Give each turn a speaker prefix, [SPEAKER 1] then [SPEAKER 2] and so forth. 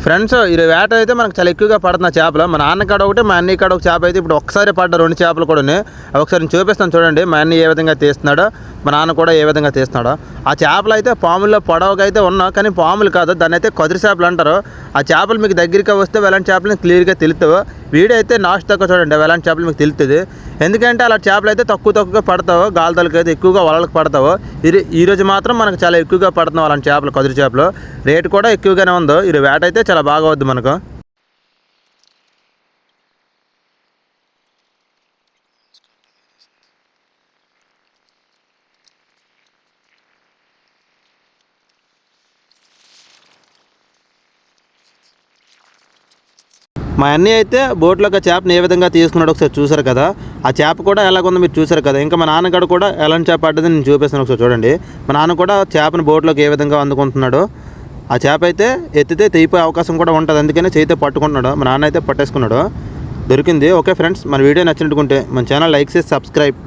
[SPEAKER 1] Friends ఈ వేట అయితే మనకు చాలా ఎక్కువగా పడుతున్న చేపలు. మా నాన్న కాడ ఒకటి, మా అన్నయ్య కాడ ఒక చేప అయితే ఇప్పుడు ఒక్కసారి పడ్డ 2 చేపలు కూడా ఒకసారి నేను చూపిస్తాను చూడండి. మా అన్నయ్య ఏ విధంగా తీస్తున్నాడో, మా నాన్న కూడా ఏ విధంగా తీస్తున్నాడో. ఆ చేపలు అయితే పాముల్లో పొడవుగా అయితే ఉన్నావు, కానీ పాములు కాదు, దాన్ని అయితే కదిరి చేపలు అంటారు. ఆ చేపలు మీకు దగ్గరికి వస్తే వెలాంటి చేపలు క్లియర్గా తెలుస్తావు. వీడియో అయితే నాస్ట్ తక్కువ చూడండి, వెలాంటి చేపలు మీకు తెలుస్తుంది. ఎందుకంటే అలా చేపలు అయితే తక్కువగా పడతావు, గాలితలకి అయితే ఎక్కువగా వలలకు పడతావు. ఈరోజు మాత్రం మనకు చాలా ఎక్కువగా పడుతున్నావు అలాంటి చేపలు, కదిరి చేపలు. రేటు కూడా ఎక్కువగానే ఉందో. ఈ వేట అయితే చాలా బాగా అవుద్ది మనకు. మా అన్నయ్య అయితే బోట్లోకి ఆ చేపను ఏ విధంగా తీసుకున్నాడు ఒకసారి చూసారు కదా. ఆ చేప కూడా ఎలాగుందో మీరు చూసారు కదా. ఇంకా మా నాన్నగారు కూడా ఎలాంటి చేప పడ్డది నేను చూపిస్తాను, ఒకసారి చూడండి. మా నాన్న కూడా చేపను బోట్లోకి ఏ విధంగా అందుకుంటున్నాడు. ఆ చేప అయితే ఎత్తితే తెగిపోయే అవకాశం కూడా ఉంటుంది, అందుకనే చేయితే పట్టుకుంటున్నాడు. మా నాన్న అయితే పట్టేసుకున్నాడు, దొరికింది. ఓకే ఫ్రెండ్స్, మన వీడియో నచ్చినట్టుకుంటే మన ఛానల్ లైక్ చేసి సబ్స్క్రైబ్.